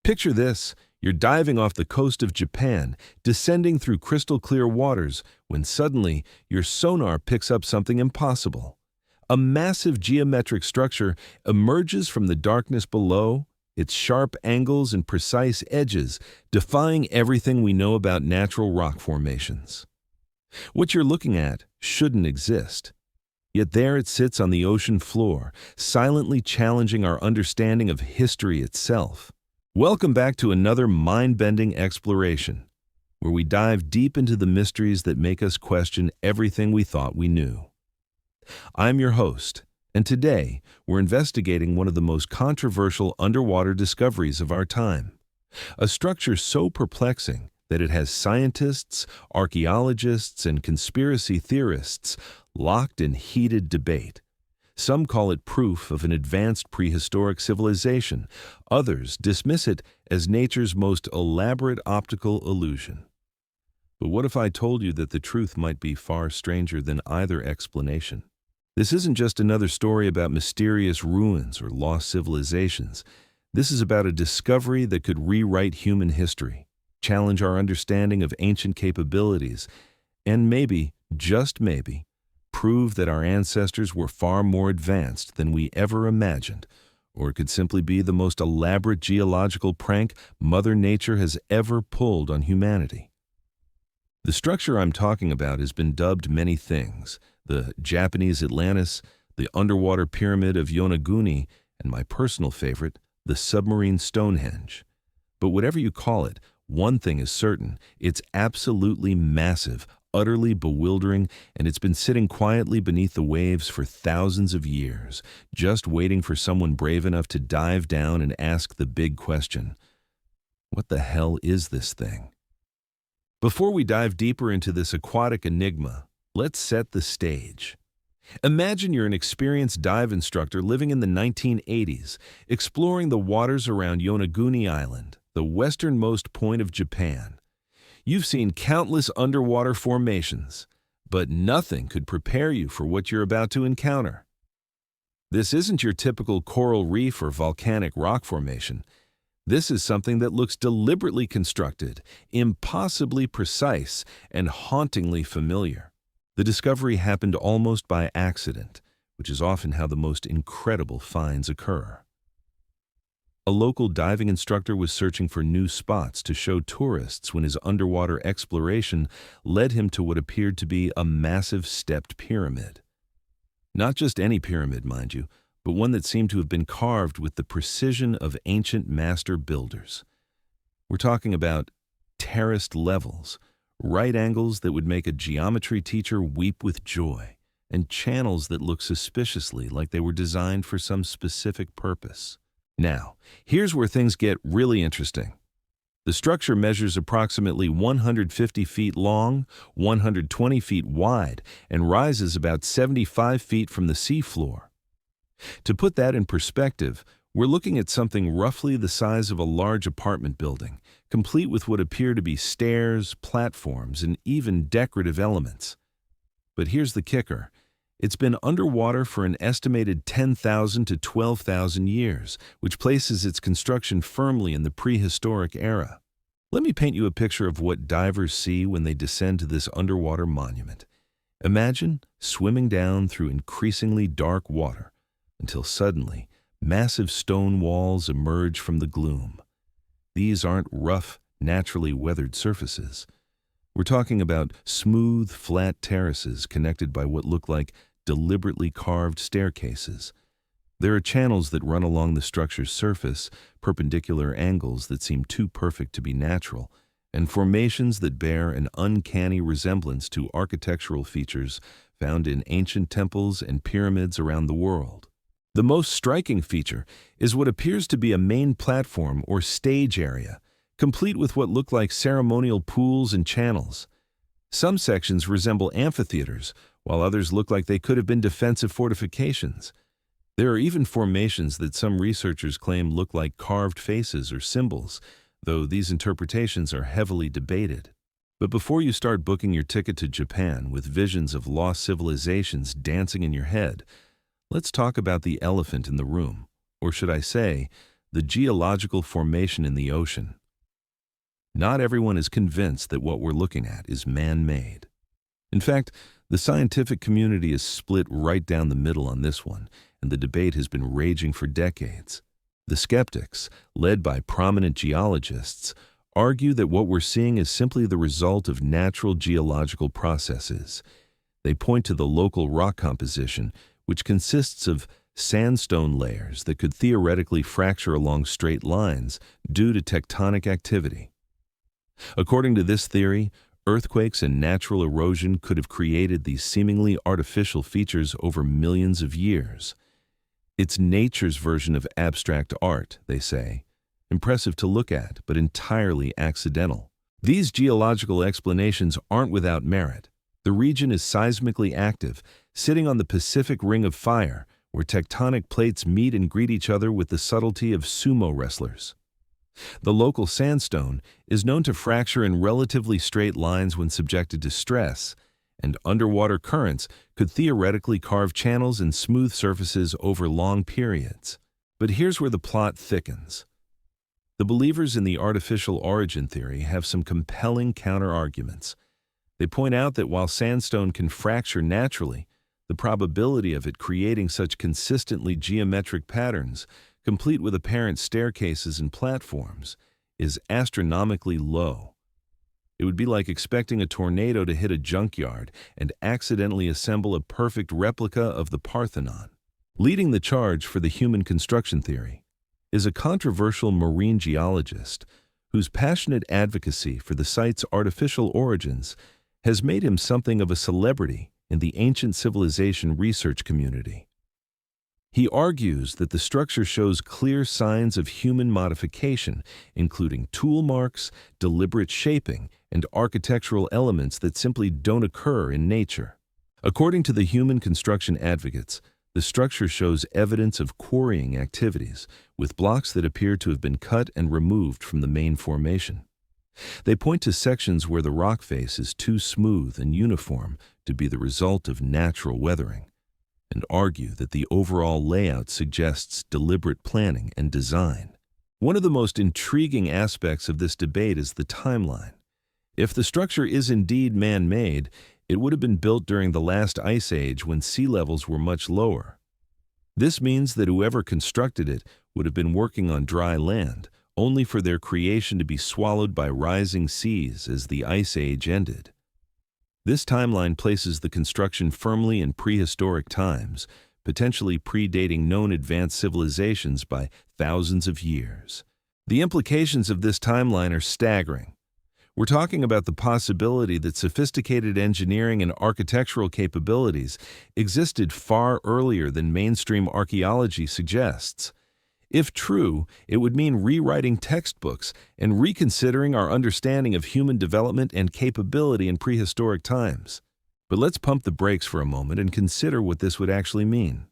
Picture this. You're diving off the coast of Japan, descending through crystal clear waters, when suddenly your sonar picks up something impossible. A massive geometric structure emerges from the darkness below, its sharp angles and precise edges defying everything we know about natural rock formations. What you're looking at shouldn't exist. Yet there it sits on the ocean floor, silently challenging our understanding of history itself. Welcome back to another mind-bending exploration, where we dive deep into the mysteries that make us question everything we thought we knew. I'm your host, and today we're investigating one of the most controversial underwater discoveries of our time. A structure so perplexing that it has scientists, archaeologists, and conspiracy theorists locked in heated debate. Some call it proof of an advanced prehistoric civilization. Others dismiss it as nature's most elaborate optical illusion. But what if I told you that the truth might be far stranger than either explanation? This isn't just another story about mysterious ruins or lost civilizations. This is about a discovery that could rewrite human history, challenge our understanding of ancient capabilities, and maybe, just maybe, prove that our ancestors were far more advanced than we ever imagined, or it could simply be the most elaborate geological prank Mother Nature has ever pulled on humanity. The structure I'm talking about has been dubbed many things: the Japanese Atlantis, the underwater pyramid of Yonaguni, and my personal favorite, the submarine Stonehenge. But whatever you call it, one thing is certain: it's absolutely massive, utterly bewildering, and it's been sitting quietly beneath the waves for thousands of years, just waiting for someone brave enough to dive down and ask the big question: what the hell is this thing? Before we dive deeper into this aquatic enigma, let's set the stage. Imagine you're an experienced dive instructor living in the 1980s, exploring the waters around Yonaguni Island, the westernmost point of Japan. You've seen countless underwater formations, but nothing could prepare you for what you're about to encounter. This isn't your typical coral reef or volcanic rock formation. This is something that looks deliberately constructed, impossibly precise, and hauntingly familiar. The discovery happened almost by accident, which is often how the most incredible finds occur. A local diving instructor was searching for new spots to show tourists when his underwater exploration led him to what appeared to be a massive stepped pyramid. Not just any pyramid, mind you, but one that seemed to have been carved with the precision of ancient master builders. We're talking about terraced levels, right angles that would make a geometry teacher weep with joy, and channels that look suspiciously like they were designed for some specific purpose. Now, here's where things get really interesting. The structure measures approximately 150 feet long, 120 feet wide, and rises about 75 feet from the seafloor. To put that in perspective, we're looking at something roughly the size of a large apartment building, complete with what appear to be stairs, platforms, and even decorative elements. But here's the kicker. It's been underwater for an estimated 10,000 to 12,000 years, which places its construction firmly in the prehistoric era. Let me paint you a picture of what divers see when they descend to this underwater monument. Imagine swimming down through increasingly dark water until suddenly massive stone walls emerge from the gloom. These aren't rough, naturally weathered surfaces. We're talking about smooth, flat terraces connected by what look like deliberately carved staircases. There are channels that run along the structure's surface, perpendicular angles that seem too perfect to be natural, and formations that bear an uncanny resemblance to architectural features found in ancient temples and pyramids around the world. The most striking feature is what appears to be a main platform or stage area, complete with what look like ceremonial pools and channels. Some sections resemble amphitheaters, while others look like they could have been defensive fortifications. There are even formations that some researchers claim look like carved faces or symbols, though these interpretations are heavily debated. But before you start booking your ticket to Japan with visions of lost civilizations dancing in your head, let's talk about the elephant in the room, or should I say, the geological formation in the ocean. Not everyone is convinced that what we're looking at is man-made. In fact, the scientific community is split right down the middle on this one, and the debate has been raging for decades. The skeptics, led by prominent geologists, argue that what we're seeing is simply the result of natural geological processes. They point to the local rock composition, which consists of sandstone layers that could theoretically fracture along straight lines due to tectonic activity. According to this theory, earthquakes and natural erosion could have created these seemingly artificial features over millions of years. It's nature's version of abstract art, they say. Impressive to look at, but entirely accidental. These geological explanations aren't without merit. The region is seismically active, sitting on the Pacific Ring of Fire, where tectonic plates meet and greet each other with the subtlety of sumo wrestlers. The local sandstone is known to fracture in relatively straight lines when subjected to stress, and underwater currents could theoretically carve channels and smooth surfaces over long periods. But here's where the plot thickens. The believers in the artificial origin theory have some compelling counter-arguments. They point out that while sandstone can fracture naturally, the probability of it creating such consistently geometric patterns, complete with apparent staircases and platforms, is astronomically low. It would be like expecting a tornado to hit a junkyard and accidentally assemble a perfect replica of the Parthenon. Leading the charge for the human construction theory is a controversial marine geologist whose passionate advocacy for the site's artificial origins has made him something of a celebrity in the ancient civilization research community. He argues that the structure shows clear signs of human modification, including tool marks, deliberate shaping, and architectural elements that simply don't occur in nature. According to the human construction advocates, the structure shows evidence of quarrying activities, with blocks that appear to have been cut and removed from the main formation. They point to sections where the rock face is too smooth and uniform to be the result of natural weathering, and argue that the overall layout suggests deliberate planning and design. One of the most intriguing aspects of this debate is the timeline. If the structure is indeed man-made, it would have been built during the last ice age when sea levels were much lower. This means that whoever constructed it would have been working on dry land, only for their creation to be swallowed by rising seas as the ice age ended. This timeline places the construction firmly in prehistoric times, potentially predating known advanced civilizations by thousands of years. The implications of this timeline are staggering. We're talking about the possibility that sophisticated engineering and architectural capabilities existed far earlier than mainstream archaeology suggests. If true, it would mean rewriting textbooks and reconsidering our understanding of human development and capability in prehistoric times. But let's pump the brakes for a moment and consider what this would actually mean.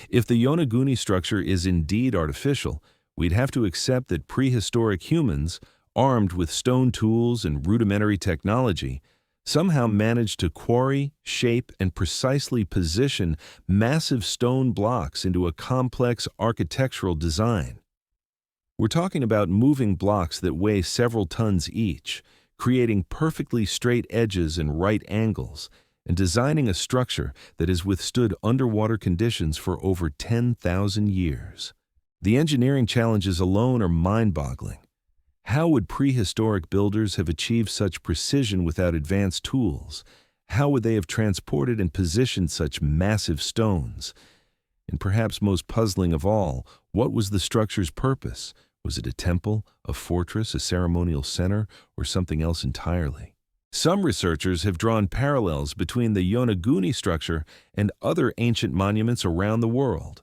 If the Yonaguni structure is indeed artificial, we'd have to accept that prehistoric humans, armed with stone tools and rudimentary technology, somehow managed to quarry, shape, and precisely position massive stone blocks into a complex architectural design. We're talking about moving blocks that weigh several tons each, creating perfectly straight edges and right angles, and designing a structure that has withstood underwater conditions for over 10,000 years. The engineering challenges alone are mind-boggling. How would prehistoric builders have achieved such precision without advanced tools? How would they have transported and positioned such massive stones? And perhaps most puzzling of all, what was the structure's purpose? Was it a temple, a fortress, a ceremonial center, or something else entirely? Some researchers have drawn parallels between the Yonaguni structure and other ancient monuments around the world.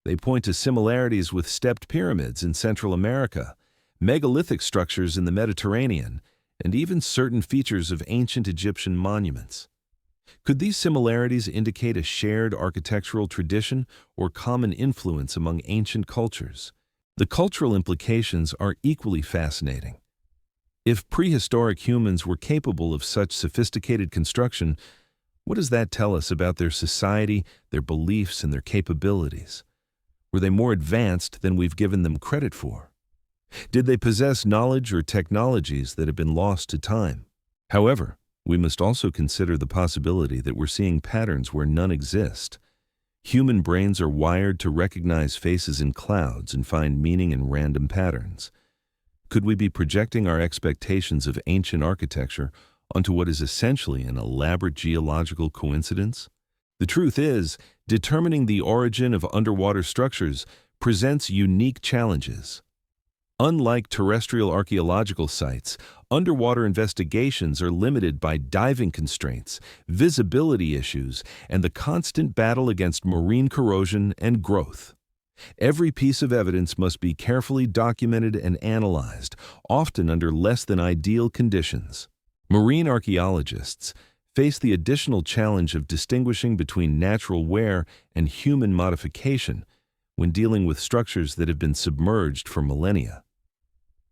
They point to similarities with stepped pyramids in Central America, megalithic structures in the Mediterranean, and even certain features of ancient Egyptian monuments. Could these similarities indicate a shared architectural tradition or common influence among ancient cultures? The cultural implications are equally fascinating. If prehistoric humans were capable of such sophisticated construction, what does that tell us about their society, their beliefs, and their capabilities? Were they more advanced than we've given them credit for? Did they possess knowledge or technologies that have been lost to time? However, we must also consider the possibility that we're seeing patterns where none exist. Human brains are wired to recognize faces in clouds and find meaning in random patterns. Could we be projecting our expectations of ancient architecture onto what is essentially an elaborate geological coincidence? The truth is, determining the origin of underwater structures presents unique challenges. Unlike terrestrial archaeological sites, underwater investigations are limited by diving constraints, visibility issues, and the constant battle against marine corrosion and growth. Every piece of evidence must be carefully documented and analyzed, often under less than ideal conditions. Marine archaeologists face the additional challenge of distinguishing between natural wear and human modification when dealing with structures that have been submerged for millennia.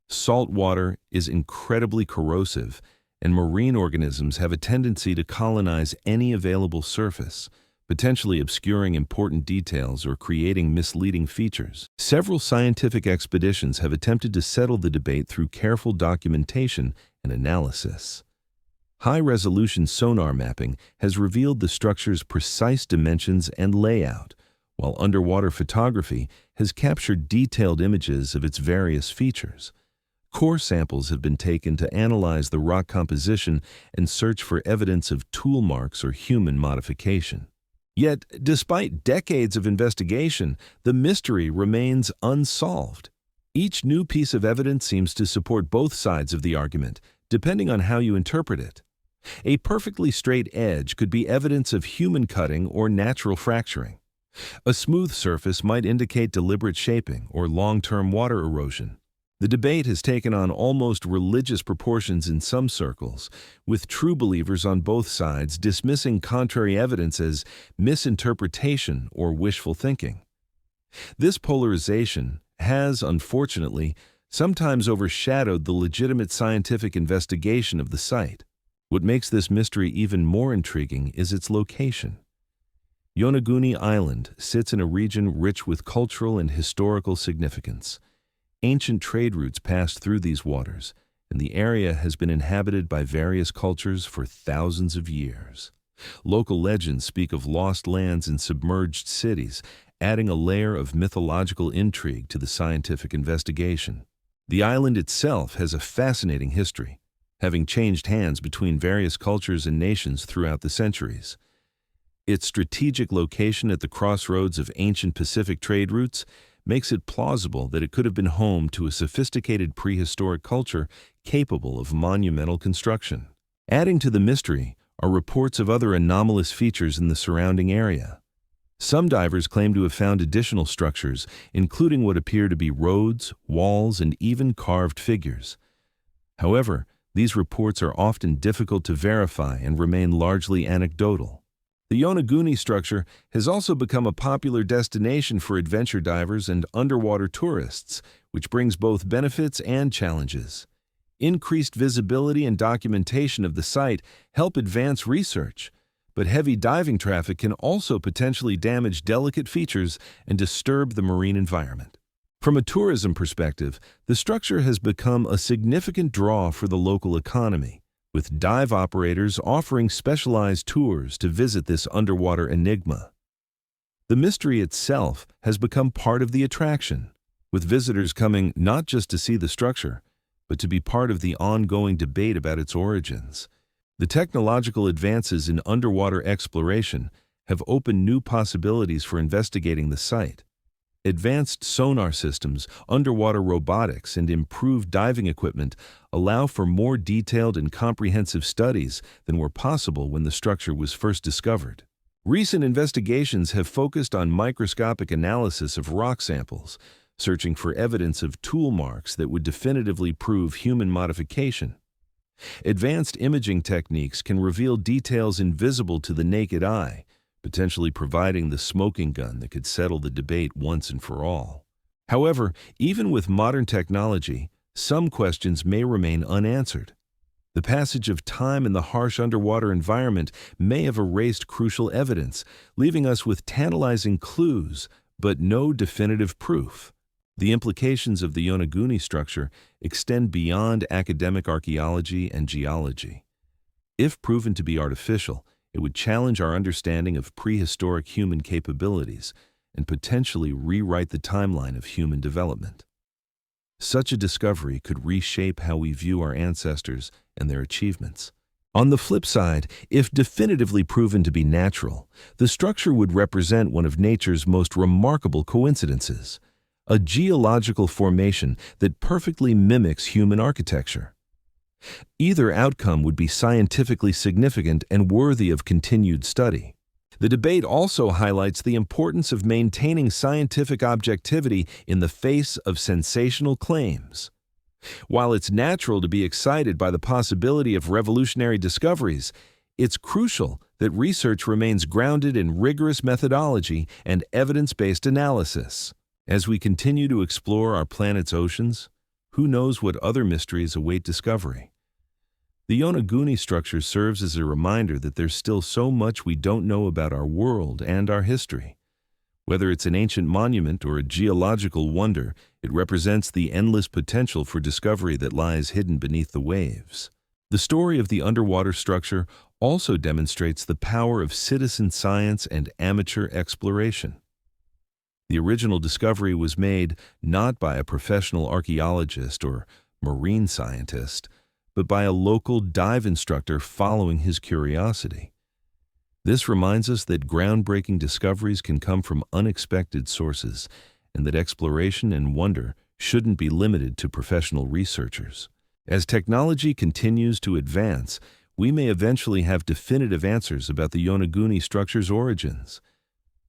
Salt water is incredibly corrosive, and marine organisms have a tendency to colonize any available surface, potentially obscuring important details or creating misleading features. Several scientific expeditions have attempted to settle the debate through careful documentation and analysis. High-resolution sonar mapping has revealed the structure's precise dimensions and layout, while underwater photography has captured detailed images of its various features. Core samples have been taken to analyze the rock composition and search for evidence of tool marks or human modification. Yet, despite decades of investigation, the mystery remains unsolved. Each new piece of evidence seems to support both sides of the argument, depending on how you interpret it. A perfectly straight edge could be evidence of human cutting or natural fracturing. A smooth surface might indicate deliberate shaping or long-term water erosion. The debate has taken on almost religious proportions in some circles, with true believers on both sides dismissing contrary evidence as misinterpretation or wishful thinking. This polarization has, unfortunately, sometimes overshadowed the legitimate scientific investigation of the site. What makes this mystery even more intriguing is its location. Yonaguni Island sits in a region rich with cultural and historical significance. Ancient trade routes passed through these waters, and the area has been inhabited by various cultures for thousands of years. Local legends speak of lost lands and submerged cities, adding a layer of mythological intrigue to the scientific investigation. The island itself has a fascinating history, having changed hands between various cultures and nations throughout the centuries. Its strategic location at the crossroads of ancient Pacific trade routes makes it plausible that it could have been home to a sophisticated prehistoric culture capable of monumental construction. Adding to the mystery are reports of other anomalous features in the surrounding area. Some divers claim to have found additional structures, including what appear to be roads, walls, and even carved figures. However, these reports are often difficult to verify and remain largely anecdotal. The Yonaguni structure has also become a popular destination for adventure divers and underwater tourists, which brings both benefits and challenges. Increased visibility and documentation of the site help advance research, but heavy diving traffic can also potentially damage delicate features and disturb the marine environment. From a tourism perspective, the structure has become a significant draw for the local economy, with dive operators offering specialized tours to visit this underwater enigma. The mystery itself has become part of the attraction, with visitors coming not just to see the structure, but to be part of the ongoing debate about its origins. The technological advances in underwater exploration have opened new possibilities for investigating the site. Advanced sonar systems, underwater robotics, and improved diving equipment allow for more detailed and comprehensive studies than were possible when the structure was first discovered. Recent investigations have focused on microscopic analysis of rock samples, searching for evidence of tool marks that would definitively prove human modification. Advanced imaging techniques can reveal details invisible to the naked eye, potentially providing the smoking gun that could settle the debate once and for all. However, even with modern technology, some questions may remain unanswered. The passage of time in the harsh underwater environment may have erased crucial evidence, leaving us with tantalizing clues but no definitive proof. The implications of the Yonaguni structure extend beyond academic archaeology and geology. If proven to be artificial, it would challenge our understanding of prehistoric human capabilities and potentially rewrite the timeline of human development. Such a discovery could reshape how we view our ancestors and their achievements. On the flip side, if definitively proven to be natural, the structure would represent one of nature's most remarkable coincidences, a geological formation that perfectly mimics human architecture. Either outcome would be scientifically significant and worthy of continued study. The debate also highlights the importance of maintaining scientific objectivity in the face of sensational claims. While it's natural to be excited by the possibility of revolutionary discoveries, it's crucial that research remains grounded in rigorous methodology and evidence-based analysis. As we continue to explore our planet's oceans, who knows what other mysteries await discovery? The Yonaguni structure serves as a reminder that there's still so much we don't know about our world and our history. Whether it's an ancient monument or a geological wonder, it represents the endless potential for discovery that lies hidden beneath the waves. The story of the underwater structure also demonstrates the power of citizen science and amateur exploration. The original discovery was made not by a professional archaeologist or marine scientist, but by a local dive instructor following his curiosity. This reminds us that groundbreaking discoveries can come from unexpected sources, and that exploration and wonder shouldn't be limited to professional researchers. As technology continues to advance, we may eventually have definitive answers about the Yonaguni structure's origins.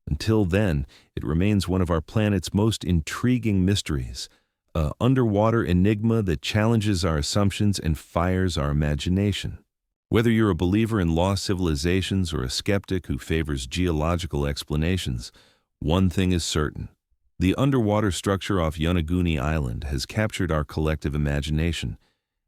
Until then, it remains one of our planet's most intriguing mysteries, an underwater enigma that challenges our assumptions and fires our imagination. Whether you're a believer in lost civilizations or a skeptic who favors geological explanations, one thing is certain. The underwater structure off Yonaguni Island has captured our collective imagination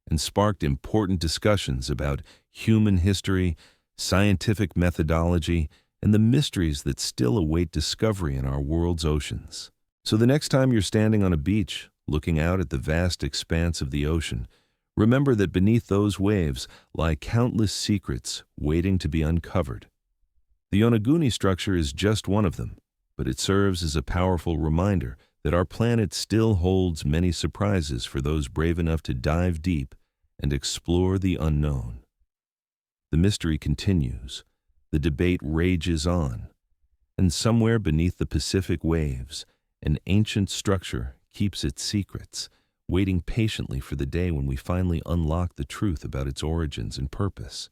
and sparked important discussions about human history, scientific methodology, and the mysteries that still await discovery in our world's oceans. So the next time you're standing on a beach, looking out at the vast expanse of the ocean, remember that beneath those waves lie countless secrets waiting to be uncovered. The Yonaguni structure is just one of them, but it serves as a powerful reminder that our planet still holds many surprises for those brave enough to dive deep and explore the unknown. The mystery continues, the debate rages on, and somewhere beneath the Pacific waves, an ancient structure keeps its secrets, waiting patiently for the day when we finally unlock the truth about its origins and purpose.